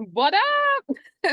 What up?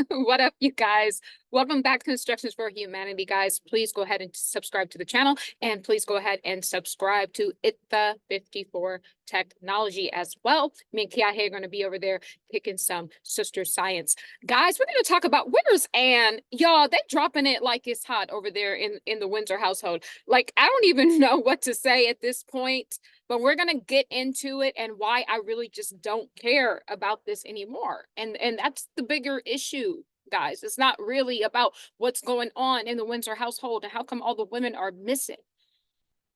What up, you guys? Welcome back to Instructions for Humanity, guys. Please go ahead and subscribe to the channel, and please go ahead and subscribe to the 54 Technology as well. Me and Kia are going to be over there kicking some sister science. Guys, we're going to talk about winners, and y'all, they dropping it like it's hot over there in the Windsor household. Like, I don't even know what to say at this point. But we're going to get into it and why I really just don't care about this anymore. And that's the bigger issue, guys. It's not really about what's going on in the Windsor household and how come all the women are missing.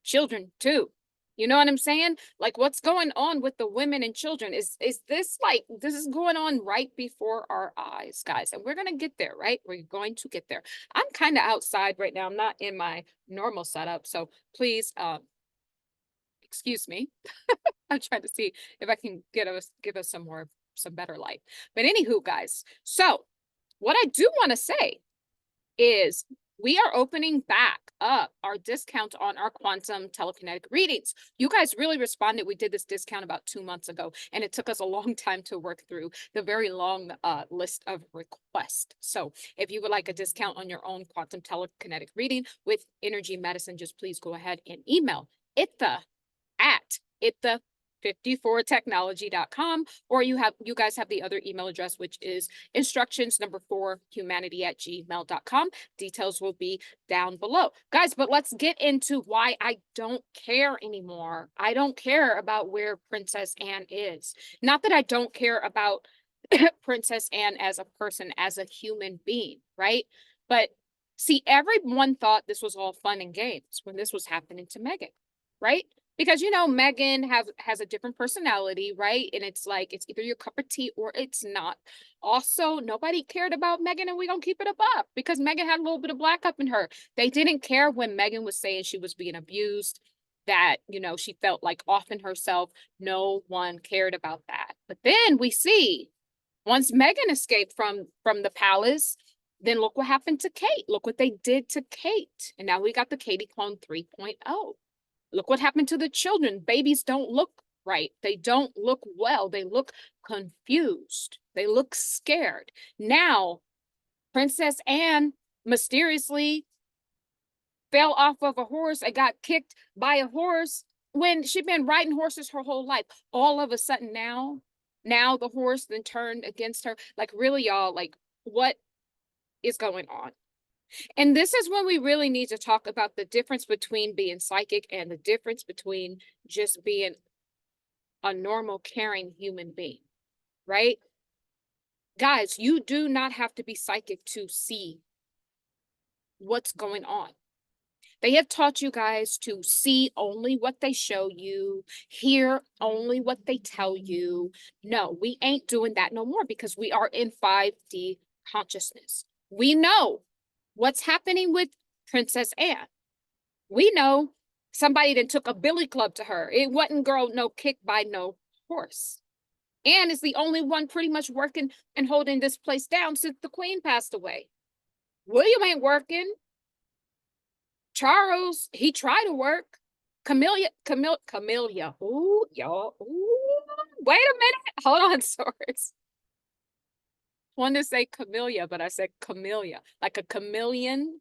Children, too. You know what I'm saying? Like, what's going on with the women and children? Is this like, this is going on right before our eyes, guys. And we're going to get there, right? We're going to get there. I'm kind of outside right now. I'm not in my normal setup. So please, excuse me. I'm trying to see if I can give us some better light. But anywho, guys, so what I do want to say is we are opening back up our discount on our quantum telekinetic readings. You guys really responded. We did this discount about 2 months ago, and it took us a long time to work through the very long list of requests. So if you would like a discount on your own quantum telekinetic reading with energy medicine, just please go ahead and email the54technology.com, or you guys have the other email address, which is instructions4humanity@gmail.com. Details will be down below, guys. But let's get into why I don't care anymore. I don't care about where Princess Anne is. Not that I don't care about Princess Anne as a person, as a human being, right? But see, everyone thought this was all fun and games when this was happening to Meghan, right? Because, you know, Meghan has a different personality, right? And it's like, it's either your cup of tea or it's not. Also, nobody cared about Meghan, and we don't keep it up because Meghan had a little bit of black up in her. They didn't care when Meghan was saying she was being abused, that, you know, she felt like off in herself. No one cared about that. But then we see, once Meghan escaped from the palace, then look what happened to Kate. Look what they did to Kate. And now we got the Katie clone 3.0. Look what happened to the children. Babies don't look right. They don't look well. They look confused. They look scared. Now, Princess Anne mysteriously fell off of a horse and got kicked by a horse when she'd been riding horses her whole life. All of a sudden now the horse then turned against her. Like, really, y'all, like, what is going on? And this is when we really need to talk about the difference between being psychic and the difference between just being a normal, caring human being, right? Guys, you do not have to be psychic to see what's going on. They have taught you guys to see only what they show you, hear only what they tell you. No, we ain't doing that no more because we are in 5D consciousness. We know what's happening with Princess Anne. We know somebody that took a billy club to her. It wasn't, girl, no kick by no horse. Anne is the only one pretty much working and holding this place down since the Queen passed away. William ain't working. Charles, he tried to work. Camilla. Ooh, y'all. Ooh, wait a minute. Hold on, Source. Wanted to say Camellia, but I said Camellia, like a chameleon.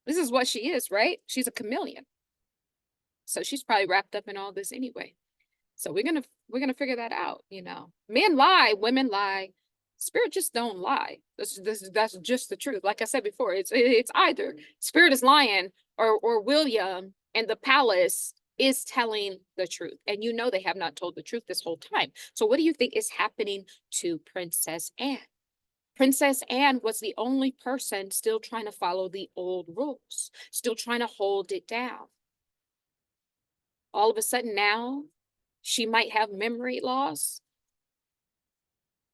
This is what she is, right? She's a chameleon. So she's probably wrapped up in all this anyway. So we're gonna figure that out, you know. Men lie, women lie. Spirit just don't lie. That's just the truth. Like I said before, it's either Spirit is lying or William and the palace is telling the truth. And you know they have not told the truth this whole time. So what do you think is happening to Princess Anne? Princess Anne was the only person still trying to follow the old rules, still trying to hold it down. All of a sudden now, she might have memory loss.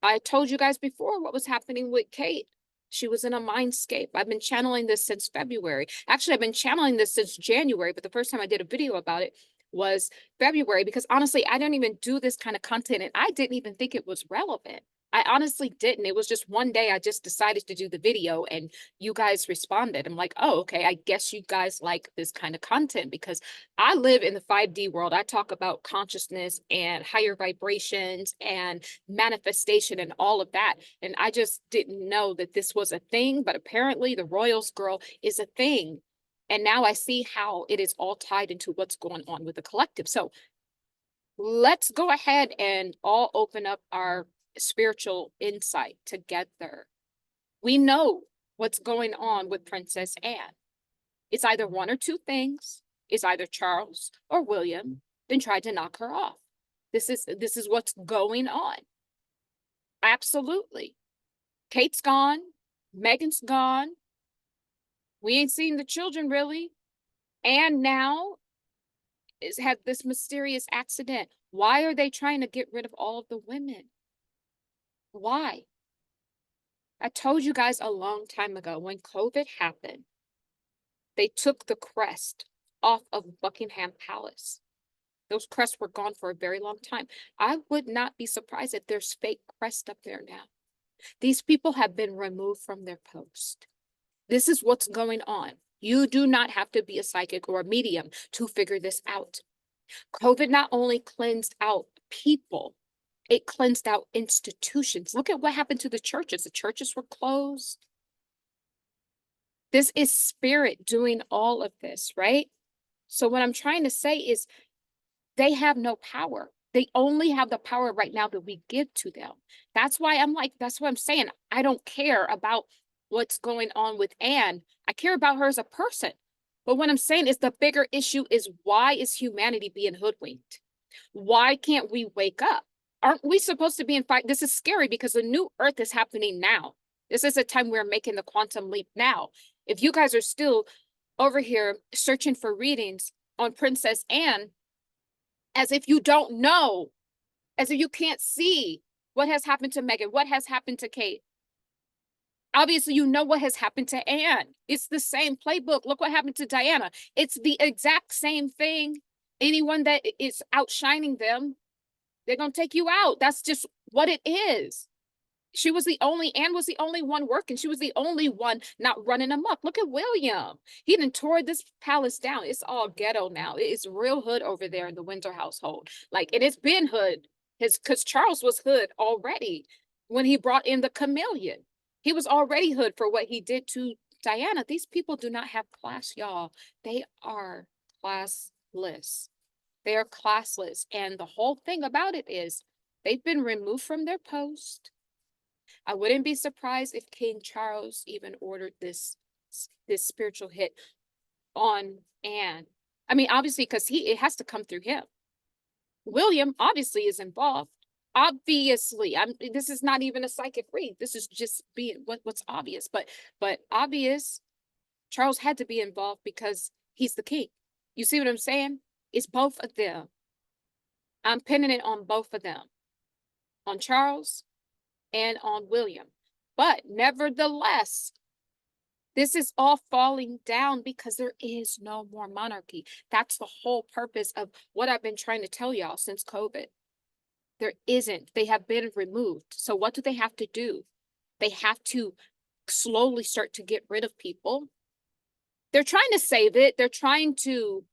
I told you guys before what was happening with Kate. She was in a mindscape. I've been channeling this since February. Actually, I've been channeling this since January, but the first time I did a video about it was February because honestly, I didn't even do this kind of content and I didn't even think it was relevant. I honestly didn't. It was just one day I just decided to do the video and you guys responded. I'm like, oh, okay. I guess you guys like this kind of content because I live in the 5D world. I talk about consciousness and higher vibrations and manifestation and all of that. And I just didn't know that this was a thing, but apparently the Royals girl is a thing. And now I see how it is all tied into what's going on with the collective. So let's go ahead and all open up our spiritual insight together. We know what's going on with Princess Anne. It's either one or two things. It's either Charles or William then tried to knock her off. This is what's going on. Absolutely. Kate's gone. Megan's gone. We ain't seen the children really. And now is had this mysterious accident. Why are they trying to get rid of all of the women? Why? I told you guys a long time ago when COVID happened, they took the crest off of Buckingham Palace. Those crests were gone for a very long time. I would not be surprised if there's fake crest up there now. These people have been removed from their post. This is what's going on. You do not have to be a psychic or a medium to figure this out. COVID not only cleansed out people, it cleansed out institutions. Look at what happened to the churches. The churches were closed. This is spirit doing all of this, right? So what I'm trying to say is they have no power. They only have the power right now that we give to them. That's why I'm like, that's what I'm saying. I don't care about what's going on with Anne. I care about her as a person. But what I'm saying is the bigger issue is why is humanity being hoodwinked? Why can't we wake up? Aren't we supposed to be in fight? This is scary because the new earth is happening now. This is a time we're making the quantum leap now. If you guys are still over here searching for readings on Princess Anne, as if you don't know, as if you can't see what has happened to Meghan, what has happened to Kate. Obviously, you know what has happened to Anne. It's the same playbook. Look what happened to Diana. It's the exact same thing. Anyone that is outshining them, they're going to take you out. That's just what it is. Anne was the only one working. She was the only one not running amok. Look at William. He done tore this palace down. It's all ghetto now. It's real hood over there in the Windsor household. Like, and it's been hood. Because Charles was hood already when he brought in the chameleon. He was already hood for what he did to Diana. These people do not have class, y'all. They are classless. They are classless. And the whole thing about it is they've been removed from their post. I wouldn't be surprised if King Charles even ordered this spiritual hit on Anne. I mean, obviously, because it has to come through him. William obviously is involved. Obviously, this is not even a psychic read. This is just being what's obvious. But obvious, Charles had to be involved because he's the king. You see what I'm saying? It's both of them. I'm pinning it on both of them, on Charles and on William. But nevertheless, this is all falling down because there is no more monarchy. That's the whole purpose of what I've been trying to tell y'all since COVID. There isn't. They have been removed. So what do they have to do? They have to slowly start to get rid of people. They're trying to save it. They're trying to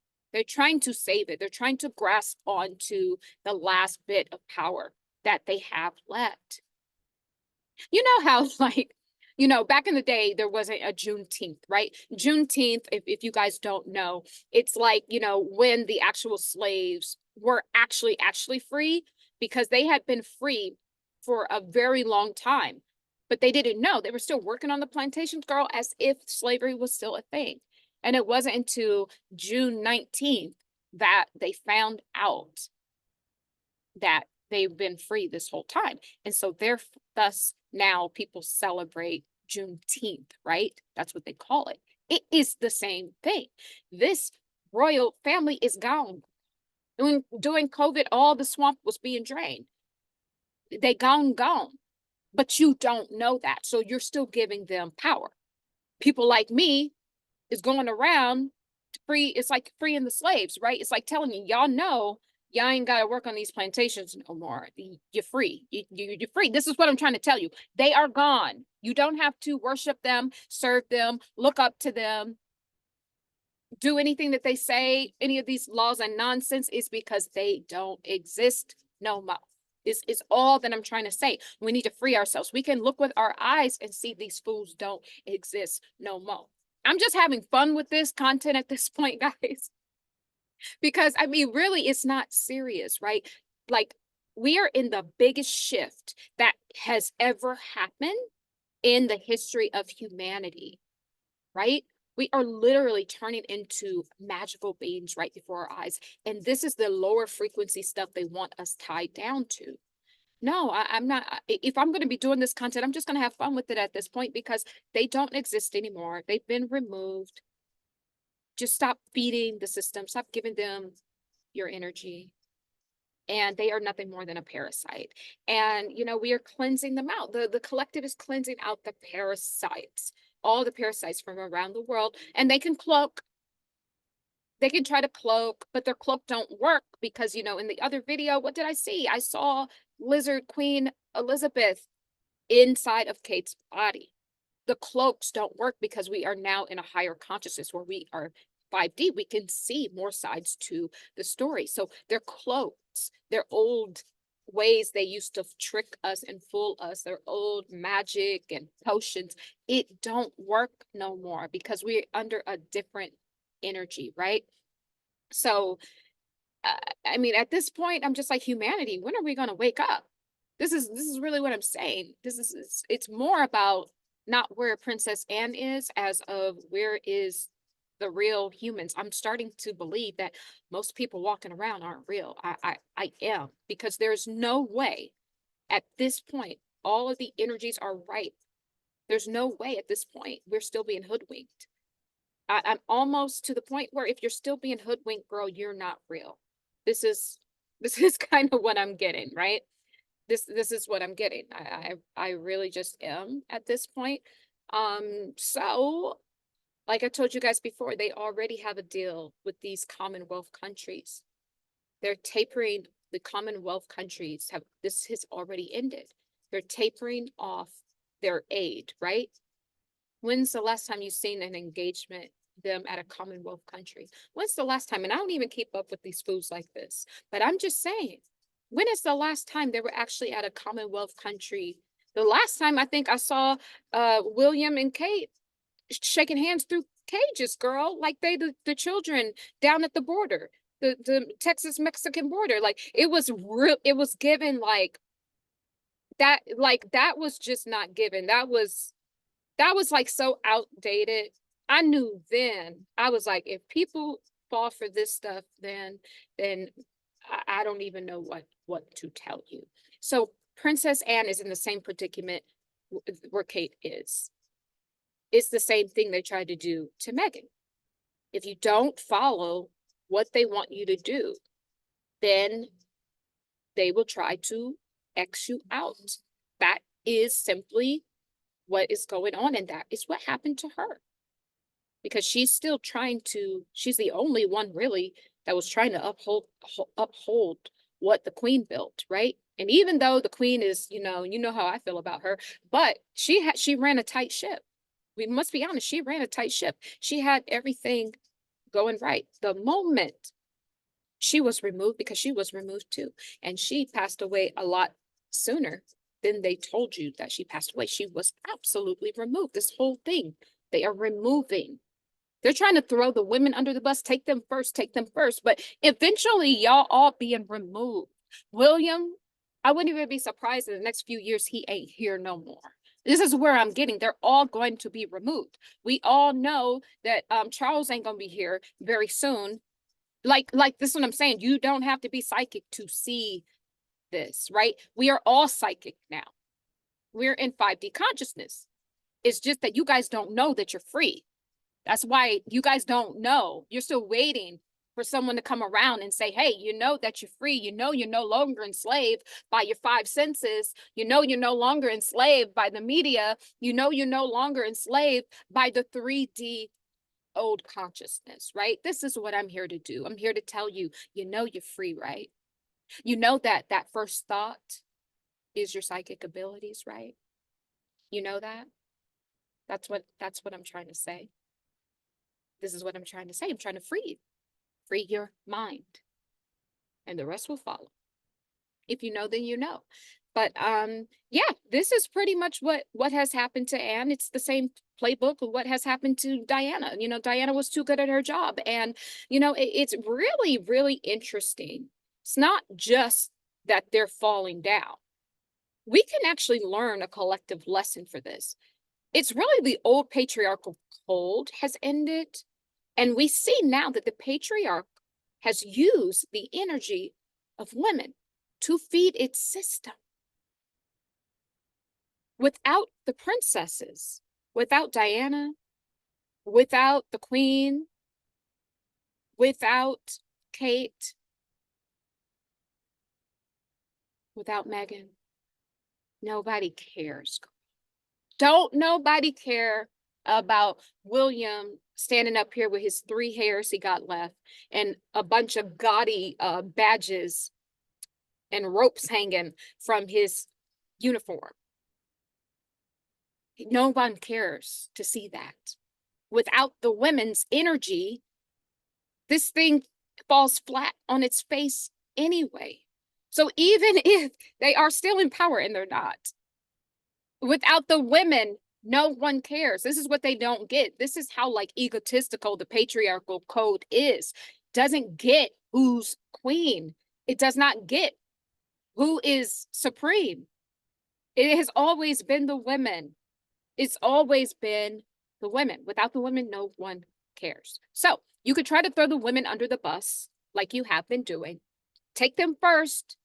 save it. They're trying to grasp onto the last bit of power that they have left. You know how, like, back in the day, there wasn't a Juneteenth, right? Juneteenth, if you guys don't know, it's like, when the actual slaves were actually free, because they had been free for a very long time, but they didn't know. They were still working on the plantations, girl, as if slavery was still a thing. And it wasn't until June 19th that they found out that they've been free this whole time. And so thus now people celebrate Juneteenth, right? That's what they call it. It is the same thing. This royal family is gone. During COVID, all the swamp was being drained. They gone. But you don't know that. So you're still giving them power. People like me is going around free. It's like freeing the slaves, right? It's like telling you, y'all know Y'all ain't got to work on these plantations no more. You're free. You're free. This is what I'm trying to tell you. They are gone. You don't have to worship them, serve them, look up to them, do anything that they say. Any of these laws and nonsense is because they don't exist no more. Is all that I'm trying to say. We need to free ourselves. We can look with our eyes and see these fools don't exist no more. I'm just having fun with this content at this point, guys, because I mean, really, it's not serious, right? Like, we are in the biggest shift that has ever happened in the history of humanity, right? We are literally turning into magical beings right before our eyes. And this is the lower frequency stuff they want us tied down to. No, I'm not. If I'm going to be doing this content, I'm just going to have fun with it at this point because they don't exist anymore. They've been removed. Just stop feeding the system, stop giving them your energy. And they are nothing more than a parasite. And, you know, we are cleansing them out. The collective is cleansing out the parasites, all the parasites from around the world. And they can cloak. They can try to cloak, but their cloak don't work because, you know, in the other video, what did I see? I saw Lizard Queen Elizabeth inside of Kate's body. The cloaks don't work because we are now in a higher consciousness where we are 5D. We can see more sides to the story. So they're cloaks, they're old ways they used to trick us and fool us, their old magic and potions. It don't work no more because we're under a different energy, right? So I mean, at this point, I'm just like, humanity, when are we going to wake up? This is really what I'm saying. It's more about not where Princess Anne is as of where is the real humans. I'm starting to believe that most people walking around aren't real. I am, because there's no way at this point all of the energies are right. There's no way at this point we're still being hoodwinked. I'm almost to the point where if you're still being hoodwinked, girl, you're not real. This is this is kind of what I'm getting, right? This is what I'm getting. I really just am at this point. So like I told you guys before, they already have a deal with these Commonwealth countries. They're tapering. The Commonwealth countries have, this has already ended. They're tapering off their aid, right? When's the last time you've seen an engagement them at a Commonwealth country? When's the last time? And I don't even keep up with these foods like this, but I'm just saying, when is the last time they were actually at a Commonwealth country? The last time I think I saw William and Kate shaking hands through cages, girl, like the children down at the border, the Texas Mexican border. Like, it was real, it was given like that was just not given. That was like so outdated. I knew then. I was like, if people fall for this stuff, then I don't even know what to tell you. So Princess Anne is in the same predicament where Kate is. It's the same thing they tried to do to Meghan. If you don't follow what they want you to do, then they will try to X you out. That is simply what is going on, and that is what happened to her, because she's still trying to, she's the only one really that was trying to uphold what the queen built, right? And even though the queen is, you know how I feel about her, but she ran a tight ship. We must be honest, she ran a tight ship. She had everything going right. The moment she was removed, because she was removed too, and she passed away a lot sooner than they told you that she passed away. She was absolutely removed. This whole thing, they are removing. They're trying to throw the women under the bus, take them first, take them first. But eventually, y'all all being removed. William, I wouldn't even be surprised in the next few years he ain't here no more. This is where I'm getting. They're all going to be removed. We all know that Charles ain't gonna be here very soon. Like this is what I'm saying. You don't have to be psychic to see this, right? We are all psychic now. We're in 5D consciousness. It's just that you guys don't know that you're free. That's why you guys don't know. You're still waiting for someone to come around and say, hey, you know that you're free. You know you're no longer enslaved by your five senses. You know you're no longer enslaved by the media. You know you're no longer enslaved by the 3D old consciousness, right? This is what I'm here to do. I'm here to tell you, you know you're free, right? You know that that first thought is your psychic abilities, right? You know that? That's what I'm trying to say. This is what I'm trying to say. I'm trying to free your mind, and the rest will follow. If you know, then you know. But yeah, this is pretty much what has happened to Anne. It's the same playbook of what has happened to Diana. You know, Diana was too good at her job, and you know, it's really really interesting. It's not just that they're falling down. We can actually learn a collective lesson for this. It's really the old patriarchal code has ended, and we see now that the patriarch has used the energy of women to feed its system. Without the princesses, without Diana, without the queen, without Kate, without Meghan, nobody cares. Don't nobody care about William standing up here with his 3 hairs he got left and a bunch of gaudy badges and ropes hanging from his uniform. No one cares to see that. Without the women's energy, this thing falls flat on its face anyway. So even if they are still in power, and they're not, without the women, no one cares. This is what they don't get. This is how like egotistical the patriarchal code is. Doesn't get who's queen. It does not get who is supreme. It has always been the women. It's always been the women. Without the women, no one cares. So you could try to throw the women under the bus like you have been doing. Take them first,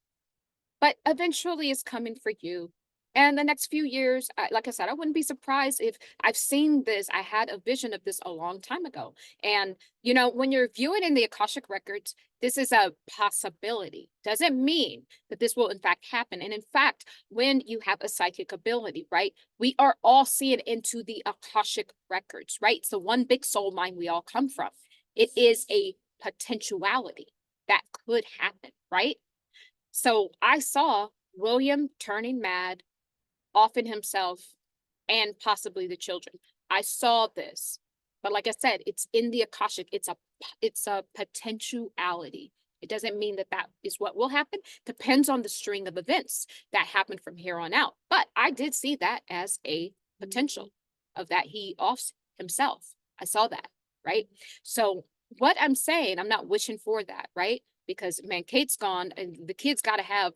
but eventually it's coming for you. And the next few years, like I said, I wouldn't be surprised if I've seen this. I had a vision of this a long time ago. And, you know, when you're viewing in the Akashic records, this is a possibility. Doesn't mean that this will in fact happen. And in fact, when you have a psychic ability, right, we are all seeing into the Akashic records, right? It's the one big soul line we all come from. It is a potentiality that could happen, right? So I saw William turning mad, offing himself, and possibly the children. I saw this, but like I said, it's in the Akashic. It's a potentiality. It doesn't mean that that is what will happen. Depends on the string of events that happen from here on out. But I did see that as a potential of that he offs himself. I saw that, right? So what I'm saying, I'm not wishing for that, right? Because man, Kate's gone, and the kids got to have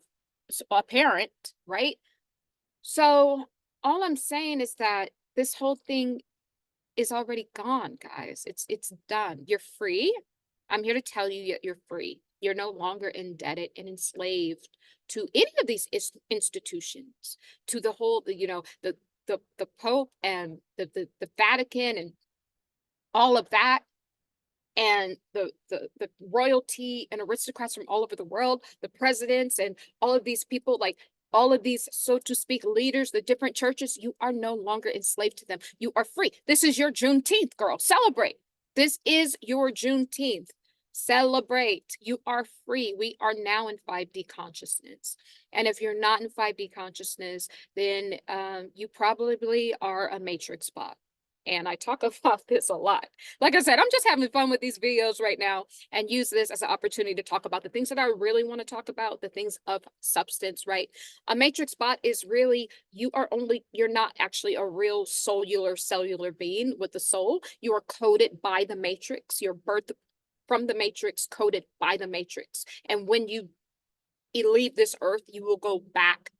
a parent, right? So all I'm saying is that this whole thing is already gone, guys. It's done. You're free. I'm here to tell you that you're free. You're no longer indebted and enslaved to any of these institutions, to the whole, you know, the Pope and the Vatican and all of that, and the royalty and aristocrats from all over the world, the presidents and all of these people, like all of these, so to speak, leaders, the different churches. You are no longer enslaved to them. You are free. This is your Juneteenth, girl. Celebrate. This is your Juneteenth. Celebrate. You are free. We are now in 5D consciousness. And if you're not in 5D consciousness, then you probably are a matrix bot. And I talk about this a lot. Like I said, I'm just having fun with these videos right now and use this as an opportunity to talk about the things that I really want to talk about, the things of substance, right? A matrix bot is really, you're not actually a real cellular being with the soul. You are coded by the matrix. You're birthed from the matrix, coded by the matrix. And when you leave this earth, you will go back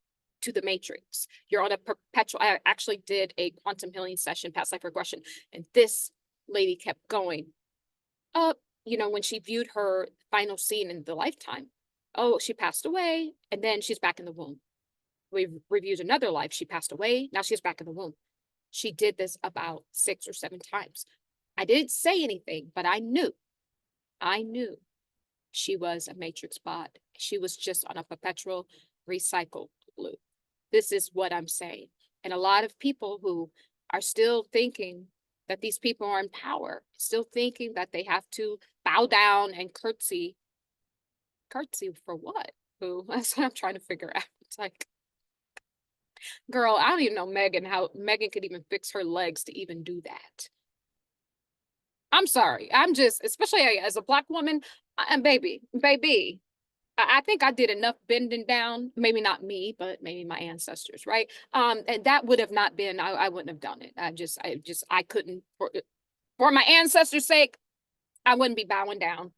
to the matrix. You're on a perpetual. I actually did a quantum healing session, past life regression, and this lady kept going up. You know, when she viewed her final scene in the lifetime, oh, she passed away, and then she's back in the womb. We reviewed another life. She passed away. Now she's back in the womb. She did this about 6 or 7 times. I didn't say anything, but I knew she was a matrix bot. She was just on a perpetual recycle loop. This is what I'm saying. And a lot of people who are still thinking that these people are in power, still thinking that they have to bow down and curtsy. Curtsy for what? who. That's what I'm trying to figure out. It's like, girl, I don't even know Megan, how Megan could even fix her legs to even do that. I'm sorry. I'm just, especially as a Black woman, and baby, I think I did enough bending down. Maybe not me, but maybe my ancestors, right? And that would have not been. I wouldn't have done it. I couldn't. For my ancestors' sake, I wouldn't be bowing down.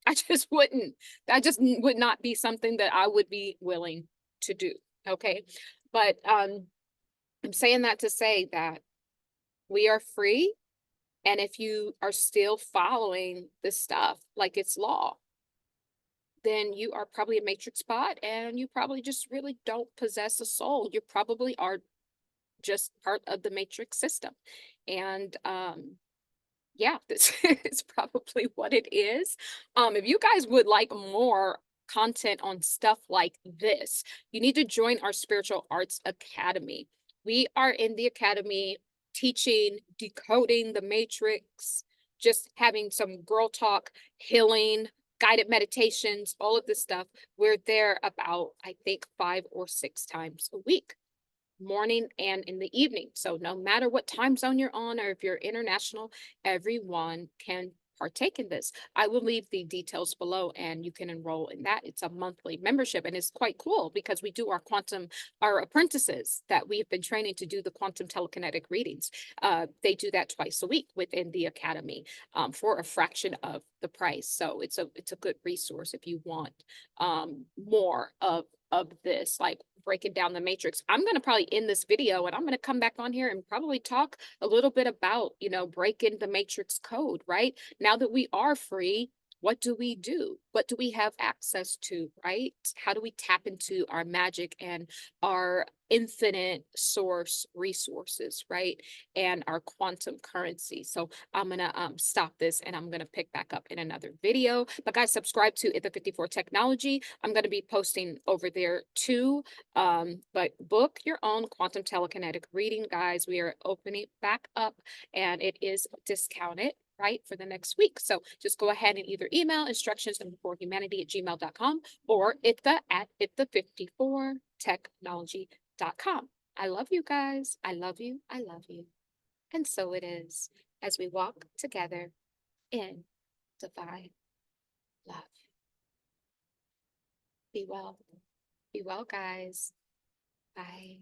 I just wouldn't. That just would not be something that I would be willing to do. Okay, but I'm saying that to say that we are free, and if you are still following this stuff like it's law, then you are probably a matrix bot, and you probably just really don't possess a soul. You probably are just part of the matrix system. And yeah, this is probably what it is. If you guys would like more content on stuff like this, you need to join our Spiritual Arts Academy. We are in the academy teaching, decoding the matrix, just having some girl talk, healing, guided meditations, all of this stuff. We're there about, I think, 5 or 6 times a week, morning and in the evening. So no matter what time zone you're on, or if you're international, everyone can partake in this. I will leave the details below and you can enroll in that. It's a monthly membership, and it's quite cool because we do our apprentices that we have been training to do the quantum telekinetic readings. They do that twice a week within the academy, for a fraction of the price. So it's a good resource if you want more of this, like breaking down the matrix. I'm going to probably end this video and I'm going to come back on here and probably talk a little bit about, breaking the matrix code, right? Now that we are free, what do we do? What do we have access to, right? How do we tap into our magic and our infinite source resources, right? And our quantum currency. So I'm going to stop this and I'm going to pick back up in another video. But guys, subscribe to the 54 Technology. I'm going to be posting over there too. But book your own quantum telekinetic reading, guys. We are opening back up and it is discounted, right, for the next week. So just go ahead and either email instructions4humanity@gmail.com or at the 54 technology.com. I love you guys. I love you. I love you. And so it is as we walk together in divine love. Be well. Be well, guys. Bye.